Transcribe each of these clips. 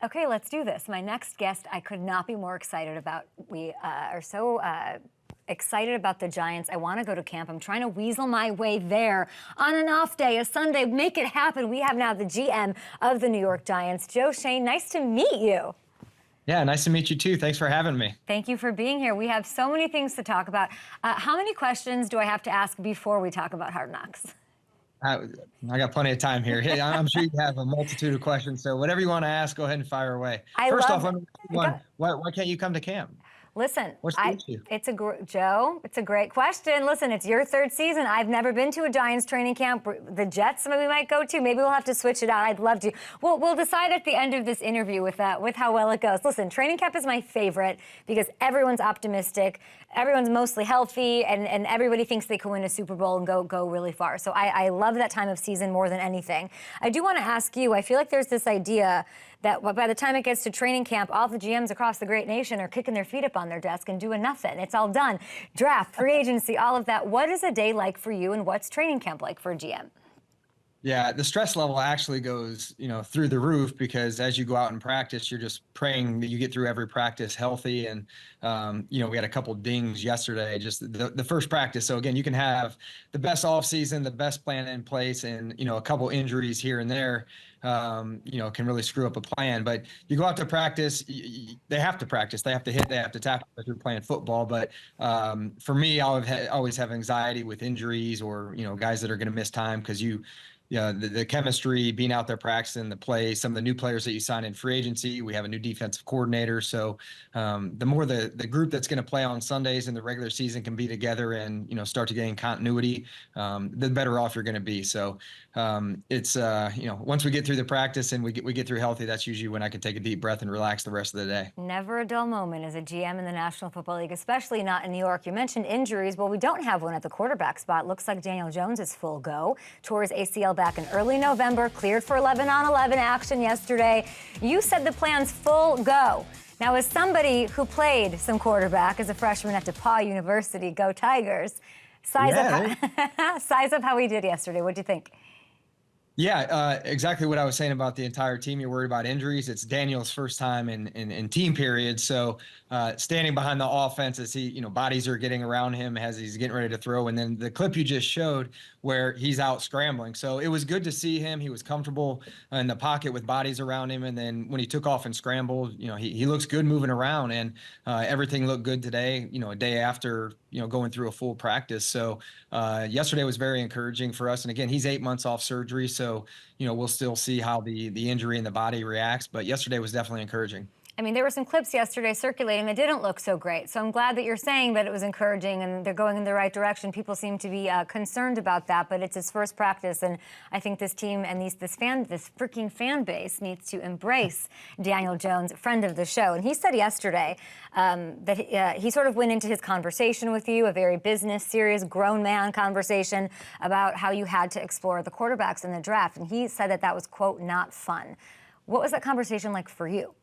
Okay, let's do this. My next guest, I could not be more excited about. We are so excited about the Giants. I want to go to camp. I'm trying to weasel my way there on an off day, a Sunday. Make it happen. We have now the GM of the New York Giants, Joe Schoen. Nice to meet you. Yeah, nice to meet you too. Thanks for having me. Thank you for being here. We have so many things to talk about. How many questions do I have to ask before we talk about Hard Knocks? I, I got plenty of time here. Hey, I'm sure you have a multitude of questions. So whatever you want to ask, go ahead and fire away. I First love off, let me ask you one. Why can't you come to camp? Listen, What's the issue? Joe, it's a great question. Listen, it's your third season. I've never been to a Giants training camp. The Jets, maybe we might go to. Maybe we'll have to switch it out. I'd love to. We'll decide at the end of this interview with how well it goes. Listen, training camp is my favorite because everyone's optimistic, everyone's mostly healthy, and everybody thinks they can win a Super Bowl and go really far. So I love that time of season more than anything. I do want to ask you, I feel like there's this idea that by the time it gets to training camp, all the GMs across the great nation are kicking their feet up on their desk and doing nothing. It's all done. Draft, free agency, all of that. What is a day like for you, and what's training camp like for a GM? Yeah, the stress level actually goes, through the roof because as you go out and practice, you're just praying that you get through every practice healthy. And, we had a couple dings yesterday, just the first practice. So again, you can have the best off season, the best plan in place, and, a couple injuries here and there, can really screw up a plan. But you go out to practice, they have to practice, they have to hit, they have to tackle if you're playing football. But for me, I always have anxiety with injuries or, guys that are going to miss time because the chemistry, being out there practicing the play, some of the new players that you sign in free agency. We have a new defensive coordinator. So the more the group that's going to play on Sundays in the regular season can be together and, start to gain continuity, the better off you're going to be. So it's, once we get through the practice and we get through healthy, that's usually when I can take a deep breath and relax the rest of the day. Never a dull moment as a GM in the National Football League, especially not in New York. You mentioned injuries. Well, we don't have one at the quarterback spot. Looks like Daniel Jones is full go. Tore his ACL back in early November, cleared for 11-on-11 action yesterday. You said the plan's full go. Now, as somebody who played some quarterback as a freshman at DePauw University, go Tigers, size up how he did yesterday. What do you think? Yeah, exactly what I was saying about the entire team. You're worried about injuries. It's Daniel's first time in team period. So standing behind the offense as he, bodies are getting around him as he's getting ready to throw. And then the clip you just showed where he's out scrambling. So it was good to see him. He was comfortable in the pocket with bodies around him. And then when he took off and scrambled, he looks good moving around, and everything looked good today, a day after, going through a full practice. So yesterday was very encouraging for us. And again, he's 8 months off surgery. So, we'll still see how the injury in the body reacts. But yesterday was definitely encouraging. I mean, there were some clips yesterday circulating that didn't look so great. So I'm glad that you're saying that it was encouraging and they're going in the right direction. People seem to be concerned about that, but it's his first practice. And I think this team and this freaking fan base needs to embrace Daniel Jones, friend of the show. And he said yesterday that he sort of went into his conversation with you, a very business, serious, grown man conversation about how you had to explore the quarterbacks in the draft. And he said that was, quote, not fun. What was that conversation like for you?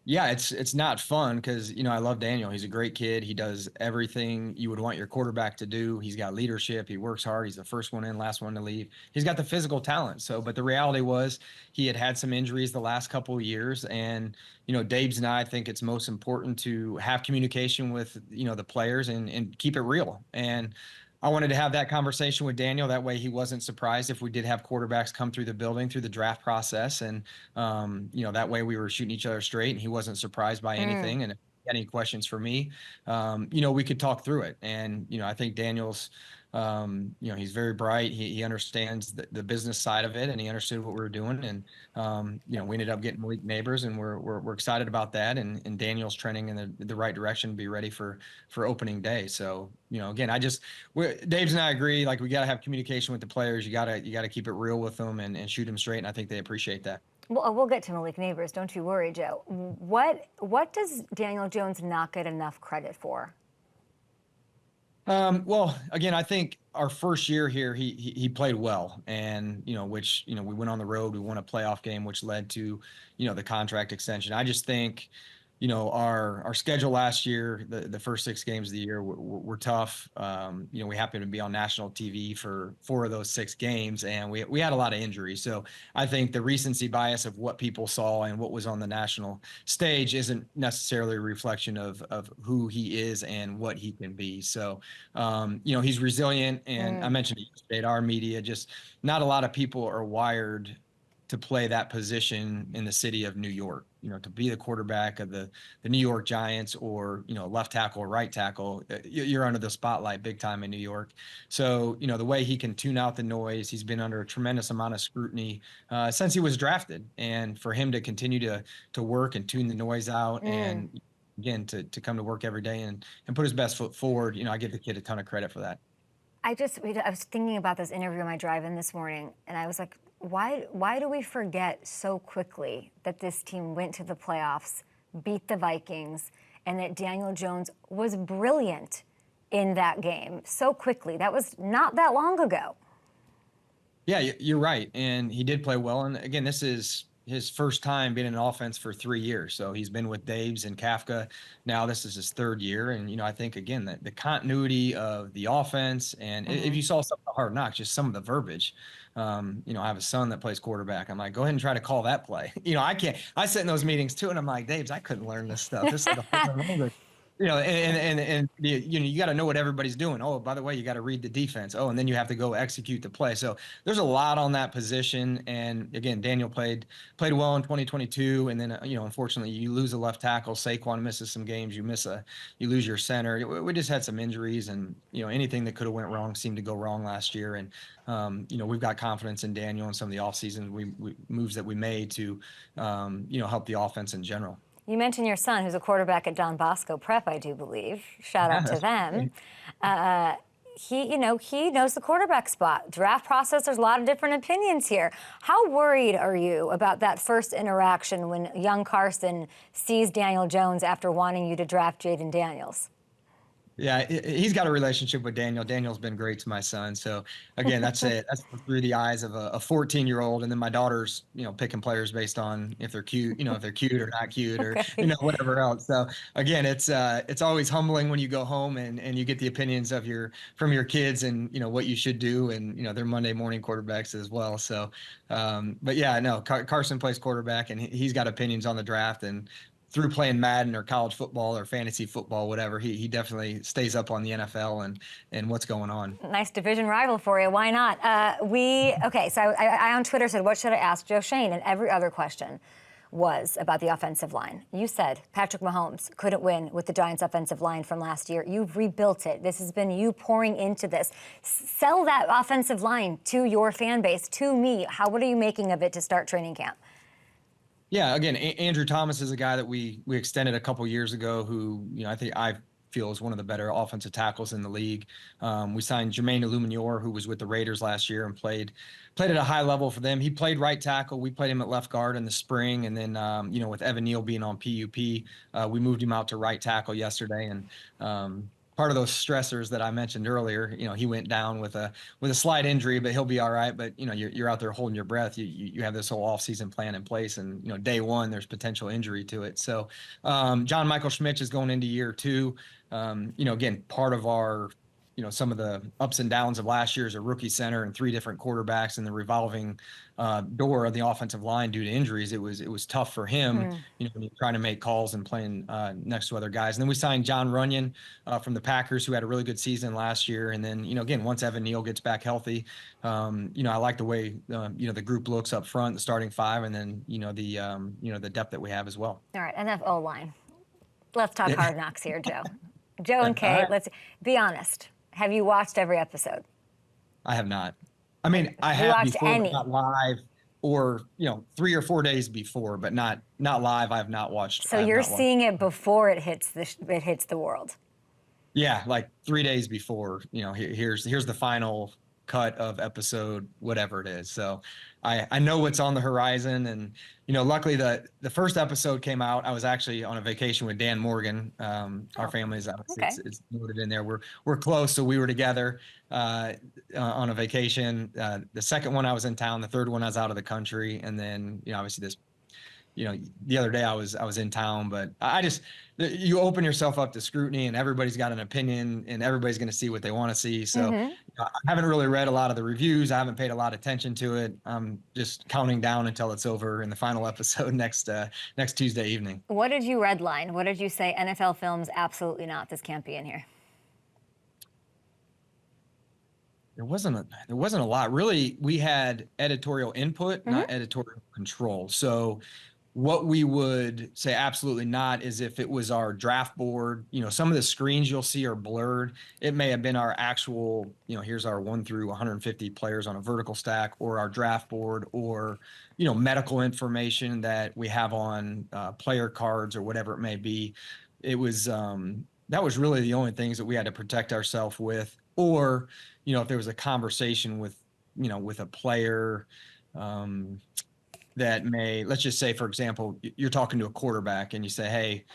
Yeah, it's not fun because, I love Daniel. He's a great kid. He does everything you would want your quarterback to do. He's got leadership. He works hard. He's the first one in, last one to leave. He's got the physical talent. So, but the reality was he had some injuries the last couple of years. And, Dabes and I think it's most important to have communication with, the players and keep it real. And I wanted to have that conversation with Daniel. That way he wasn't surprised if we did have quarterbacks come through the building through the draft process. And, that way we were shooting each other straight and he wasn't surprised by anything. And if he had any questions for me, we could talk through it. And, I think Daniel's, he's very bright. He understands the business side of it, and he understood what we were doing. And, we ended up getting Malik neighbors, and we're excited about that. And Daniel's trending in the right direction to be ready for opening day. So, again, Dave's and I agree, like we got to have communication with the players. You got to keep it real with them and shoot them straight. And I think they appreciate that. Well, we'll get to Malik neighbors. Don't you worry, Joe. What does Daniel Jones not get enough credit for? Well, again, I think our first year here, he played well, and which we went on the road, we won a playoff game, which led to the contract extension. I just think our schedule last year, the first 6 games of the year were tough. We happened to be on national TV for 4 of those 6 games, and we had a lot of injuries. So I think the recency bias of what people saw and what was on the national stage isn't necessarily a reflection of who he is and what he can be. So, he's resilient, and I mentioned it yesterday at our media, just not a lot of people are wired to play that position in the city of New York, to be the quarterback of the New York Giants, or, left tackle or right tackle. You're under the spotlight big time in New York. So, the way he can tune out the noise, he's been under a tremendous amount of scrutiny since he was drafted. And for him to continue to work and tune the noise out, and again, to come to work every day and put his best foot forward, I give the kid a ton of credit for that. I was thinking about this interview on my drive in this morning, and I was like, why do we forget so quickly that this team went to the playoffs, beat the Vikings, and that Daniel Jones was brilliant in that game so quickly? That was not that long ago. Yeah, you're right. And he did play well. And again, this is his first time being in an offense for 3 years. So he's been with Daves and Kafka. Now this is his 3rd year. And, I think, again, that the continuity of the offense, and if you saw some of the Hard Knocks, just some of the verbiage. I have a son that plays quarterback. I'm like, go ahead and try to call that play. I can't. I sit in those meetings too, and I'm like, Daves, I couldn't learn this stuff. This is like a foreign language. And you got to know what everybody's doing. Oh, by the way, you got to read the defense. Oh, and then you have to go execute the play. So there's a lot on that position. And again, Daniel played well in 2022. And then, unfortunately, you lose a left tackle. Saquan misses some games. You lose your center. We just had some injuries, and anything that could have went wrong seemed to go wrong last year. And we've got confidence in Daniel and some of the offseason moves that we made to help the offense in general. You mentioned your son, who's a quarterback at Don Bosco Prep, I do believe. Shout out to them. He knows the quarterback spot. Draft process, there's a lot of different opinions here. How worried are you about that first interaction when young Carson sees Daniel Jones after wanting you to draft Jaden Daniels? Yeah, he's got a relationship with Daniel. Daniel's been great to my son. So again, that's it. That's through the eyes of a 14-year-old, and then my daughter's, picking players based on if they're cute, if they're cute or not cute, or whatever else. So again, it's always humbling when you go home and you get the opinions from your kids, and what you should do, and they're Monday morning quarterbacks as well. So, but yeah, no, Carson plays quarterback, and he's got opinions on the draft, and through playing Madden or college football or fantasy football, whatever, he definitely stays up on the NFL and what's going on. Nice division rival for you. Why not? So I on Twitter said, what should I ask Joe Schoen? And every other question was about the offensive line. You said Patrick Mahomes couldn't win with the Giants' offensive line from last year. You've rebuilt it. This has been you pouring into this. Sell that offensive line to your fan base, to me. What are you making of it to start training camp? Yeah, again, Andrew Thomas is a guy that we extended a couple years ago, who I feel is one of the better offensive tackles in the league. We signed Jermaine Illuminor, who was with the Raiders last year and played at a high level for them. He played right tackle. We played him at left guard in the spring, and then with Evan Neal being on PUP, we moved him out to right tackle yesterday. And part of those stressors that I mentioned earlier, he went down with a slight injury, but he'll be all right. But you're out there holding your breath. You have this whole offseason plan in place, and day one there's potential injury to it. So John Michael Schmitz is going into year 2. Again, part of our some of the ups and downs of last year as a rookie center and 3 different quarterbacks and the revolving door of the offensive line due to injuries. It was tough for him, when you're trying to make calls and playing next to other guys. And then we signed John Runyon from the Packers, who had a really good season last year. And then, again, once Evan Neal gets back healthy, I like the way, the group looks up front, the starting 5, and then, the depth that we have as well. All right, enough O-line. Let's talk Hard Knocks here, Joe. Joe and Kate, right. Let's be honest. Have you watched every episode? I have not. I mean, I have before, but not live, or 3 or 4 days before, but not live. I have not watched. So you're seeing it before it hits the world. Yeah, like 3 days before. Here's the final cut of episode whatever it is. So I know what's on the horizon, and luckily the first episode came out. I was actually on a vacation with Dan Morgan. Our family is obviously it's noted in there. We're close, so we were together on a vacation. The second one I was in town. The third one I was out of the country, and then obviously this the other day I was in town, but I just, you open yourself up to scrutiny, and everybody's got an opinion, and everybody's going to see what they want to see. So I haven't really read a lot of the reviews. I haven't paid a lot of attention to it. I'm just counting down until it's over in the final episode next Tuesday evening. What did you redline? What did you say? NFL Films, absolutely not. This can't be in here. There wasn't a lot. Really, we had editorial input, not editorial control. So what we would say absolutely not is if it was our draft board. Some of the screens you'll see are blurred. It may have been our actual, here's our 1 through 150 players on a vertical stack, or our draft board, or medical information that we have on player cards or whatever it may be. It was that was really the only things that we had to protect ourselves with. Or if there was a conversation with a player that may, let's just say, for example, you're talking to a quarterback and you say, hey,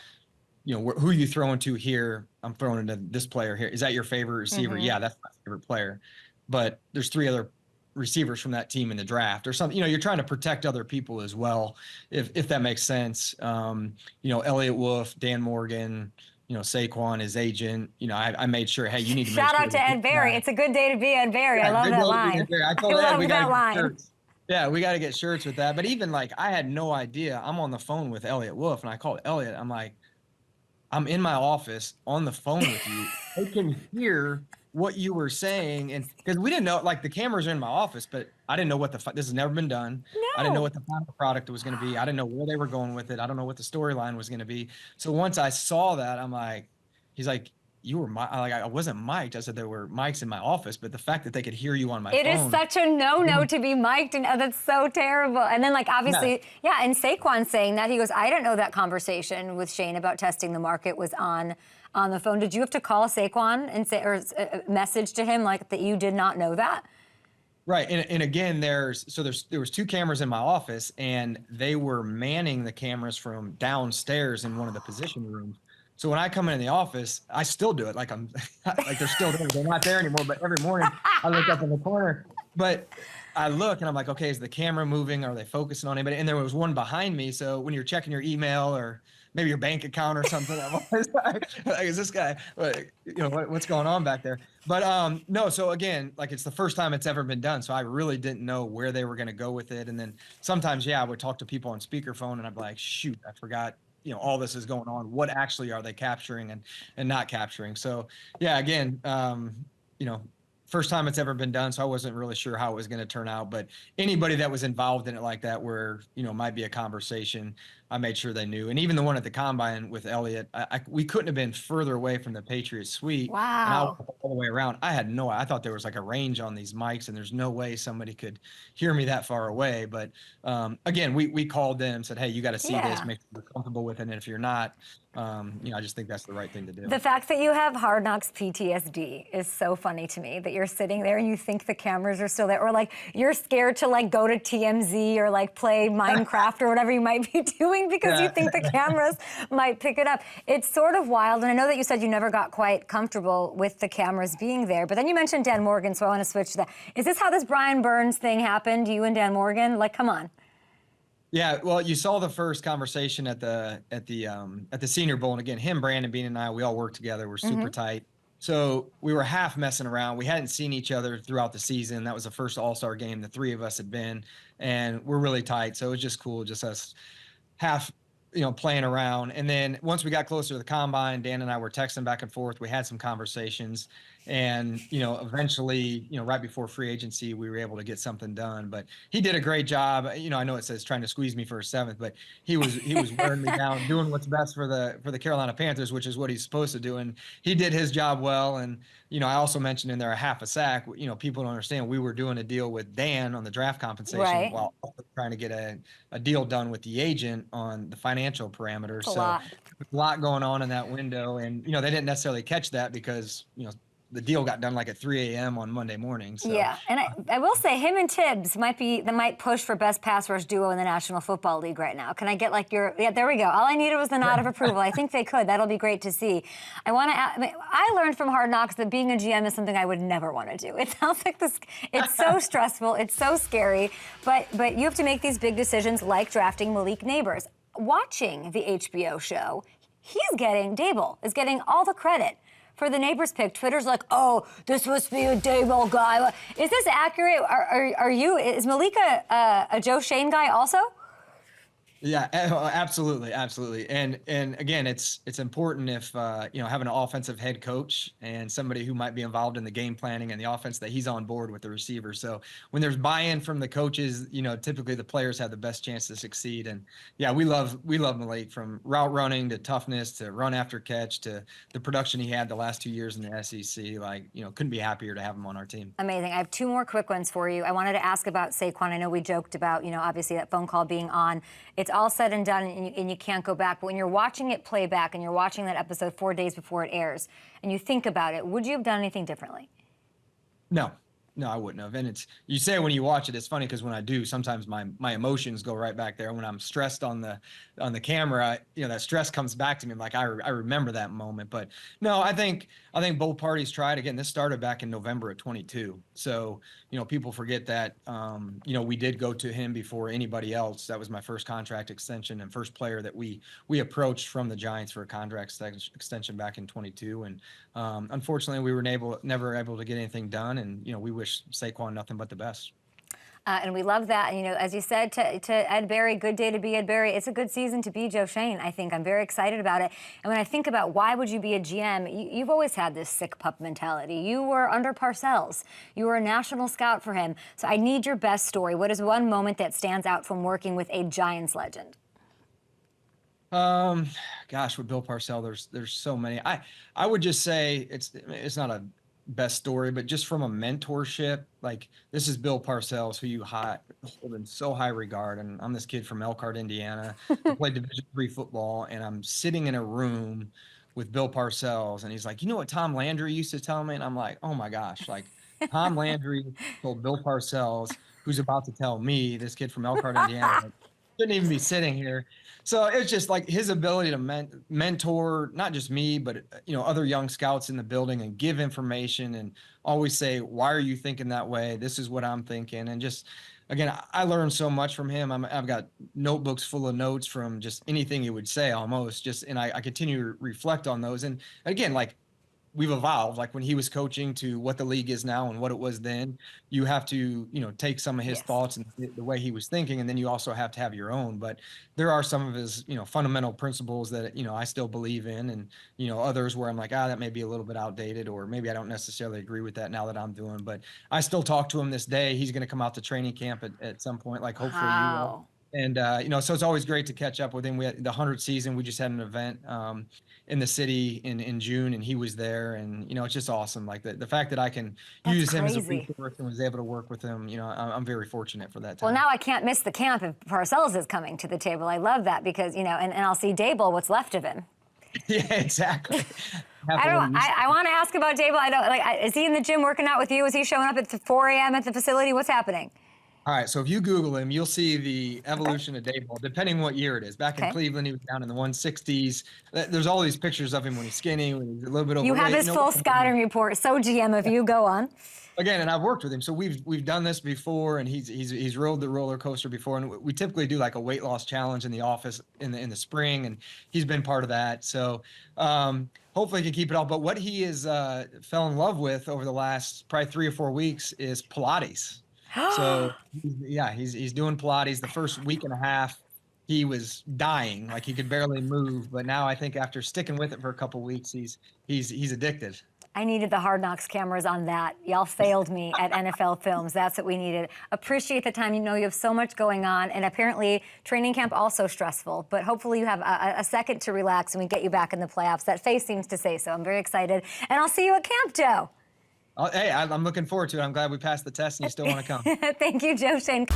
who are you throwing to here? I'm throwing into this player here. Is that your favorite receiver? Yeah, that's my favorite player. But there's 3 other receivers from that team in the draft or something. You're trying to protect other people as well, if that makes sense. Elliott Wolf, Dan Morgan, Saquon, his agent, I made sure, hey, you need to shout out to Ed Berry. It's a good day to be Ed Berry. I love that line. I told Ed we got to get shirts. Yeah, we got to get shirts with that. But even I had no idea. I'm on the phone with Elliott Wolf, and I called Elliott. I'm like, I'm in my office on the phone with you. I can hear what you were saying, and because we didn't know, the cameras are in my office, but I didn't know what this has never been done. No. I didn't know what the final product was going to be. I didn't know where they were going with it. I don't know what the storyline was going to be. So once I saw that, I'm like, he's like, you were I wasn't mic'd. I said there were mics in my office, but the fact that they could hear you on my phone. It is such a no-no to be mic'd, and that's so terrible. And then obviously, and Saquon saying that, he goes, I didn't know that conversation with Shane about testing the market was on the phone. Did you have to call Saquon and say, or a message to him that you did not know that? Right. And again, there was 2 cameras in my office, and they were manning the cameras from downstairs in one of the position rooms. So when I come in the office, I still do it I'm they're still there. They're not there anymore. But every morning I look up in the corner. But I look and I'm like, okay, is the camera moving? Are they focusing on anybody? And there was one behind me. So when you're checking your email or maybe your bank account or something, I'm always like, is this guy? What's going on back there? But no. So again, it's the first time it's ever been done. So I really didn't know where they were going to go with it. And then sometimes, I would talk to people on speakerphone, and I'd be like, shoot, I forgot. All this is going on. What actually are they capturing and not capturing? So again, first time it's ever been done. So I wasn't really sure how it was going to turn out, but anybody that was involved in it like that, where, might be a conversation, I made sure they knew. And even the one at the combine with Elliott, we couldn't have been further away from the Patriots suite. Wow. And I walked all the way around. I thought there was a range on these mics, and there's no way somebody could hear me that far away. But again, we called them and said, hey, you got to see this, make sure you're comfortable with it. And if you're not, I just think that's the right thing to do. The fact that you have Hard Knocks PTSD is so funny to me, that you're sitting there and you think the cameras are still there, or you're scared to go to TMZ or play Minecraft or whatever you might be doing because you think the cameras might pick it up. It's sort of wild. And I know that you said you never got quite comfortable with the cameras being there, but then you mentioned Dan Morgan, so I want to switch to that. Is this how this Brian Burns thing happened, you and Dan Morgan? Come on. Yeah, well, you saw the first conversation at the Senior Bowl, and again, him, Brandon Bean, and I, we all worked together. We're super tight. So we were half messing around. We hadn't seen each other throughout the season. That was the first All-Star game the 3 of us had been, and we're really tight. So it was just cool, just us half, playing around. And then once we got closer to the combine, Dan and I were texting back and forth. We had some conversations, and, eventually, right before free agency, we were able to get something done. But he did a great job. I know it says trying to squeeze me for a 7th, but he was wearing me down, doing what's best for the Carolina Panthers, which is what he's supposed to do. And he did his job well. And, I also mentioned in there a half a sack. People don't understand, we were doing a deal with Dan on the draft compensation while also trying to get a deal done with the agent on the financial parameters. So a lot going on in that window. And, they didn't necessarily catch that because, the deal got done like at 3 a.m. on Monday morning. So yeah, and I will say him and Tibbs might push for best pass rush duo in the National Football League right now. Can I get like yeah, there we go. All I needed was the nod of approval. I think they could. That'll be great to see. I learned from Hard Knocks that being a GM is something I would never want to do. It sounds like it's so stressful, it's so scary, but you have to make these big decisions like drafting Malik Neighbors. Watching the HBO show, Dable is getting all the credit for the Neighbors pick. Twitter's like, oh, this must be a Dable guy. Is this accurate? Is Malik a Joe Schoen guy also? Yeah, absolutely, absolutely. And again, it's important if having an offensive head coach and somebody who might be involved in the game planning and the offense, that he's on board with the receiver. So when there's buy-in from the coaches, typically the players have the best chance to succeed. And yeah, we love Malik, from route running to toughness to run after catch to the production he had the last 2 years in the SEC. Couldn't be happier to have him on our team. Amazing. I have two more quick ones for you. I wanted to ask about Saquon. I know we joked about, obviously that phone call being on. It's all said and done, and you can't go back. But when you're watching it play back and you're watching that episode 4 days before it airs, and you think about it, would you have done anything differently? No, I wouldn't have. And you say when you watch it, it's funny because when I do, sometimes my emotions go right back there. When I'm stressed on the camera, that stress comes back to me. I'm like, I remember that moment. But no, I think both parties tried. Again, this started back in November of 22. So, people forget that, we did go to him before anybody else. That was my first contract extension and first player that we approached from the Giants for a contract extension back in 22. And unfortunately, we were never able to get anything done. And, we wish Saquon nothing but the best. And we love that. As you said to Ed Berry, good day to be Ed Berry. It's a good season to be Joe Schoen, I think. I'm very excited about it. And when I think about why would you be a GM, you've always had this sick pup mentality. You were under Parcels. You were a national scout for him. So I need your best story. What is one moment that stands out from working with a Giants legend? Gosh, with Bill Parcells, there's so many. I would just say it's not a best story, but just from a mentorship, like this is Bill Parcells, who you hold in so high regard. And I'm this kid from Elkhart, Indiana, who played Division III football, and I'm sitting in a room with Bill Parcells, and he's like, what Tom Landry used to tell me? And I'm like, oh my gosh, like Tom Landry told Bill Parcells, who's about to tell me, this kid from Elkhart, Indiana, like, shouldn't even be sitting here. So it's just like his ability to mentor, not just me, but, other young scouts in the building, and give information and always say, why are you thinking that way? This is what I'm thinking. And just, again, I learned so much from him. I've got notebooks full of notes from just anything he would say almost, and I continue to reflect on those. And again, like, we've evolved, like when he was coaching to what the league is now and what it was then. You have to, take some of his thoughts and the way he was thinking, and then you also have to have your own. But there are some of his, fundamental principles that, I still believe in, and, others where I'm like, that may be a little bit outdated, or maybe I don't necessarily agree with that now that I'm doing. But I still talk to him this day. He's going to come out to training camp at some point, like hopefully you will. And, so it's always great to catch up with him. We had the 100th season. We just had an event in the city in June, and he was there. And, it's just awesome. Like the fact that I can use him as a resource and was able to work with him, I'm very fortunate for that time. Well, now I can't miss the camp if Parcells is coming to the table. I love that because, and I'll see Dable, what's left of him. Yeah, exactly. I want to ask about Dable. Is he in the gym working out with you? Is he showing up at 4 a.m. at the facility? What's happening? All right, so if you Google him, you'll see the evolution of Dable, depending what year it is. Back in Cleveland, he was down in the 160s. There's all these pictures of him when he's skinny, when he's a little bit overweight. You have his full scouting report. So GM of you, go on. Again, and I've worked with him, so we've done this before, and he's rode the roller coaster before, and we typically do like a weight loss challenge in the office in the spring, and he's been part of that. So hopefully he can keep it up. But what he is fell in love with over the last probably 3 or 4 weeks is Pilates. So he's doing Pilates. The first week and a half, he was dying, like he could barely move. But now I think after sticking with it for a couple of weeks, he's addicted. I needed the Hard Knocks cameras on that. Y'all failed me at NFL Films. That's what we needed. Appreciate the time. You have so much going on, and apparently training camp also stressful. But hopefully you have a second to relax and we get you back in the playoffs. That face seems to say so. I'm very excited, and I'll see you at camp, Joe. Hey, I'm looking forward to it. I'm glad we passed the test and you still want to come. Thank you, Joe Schoen.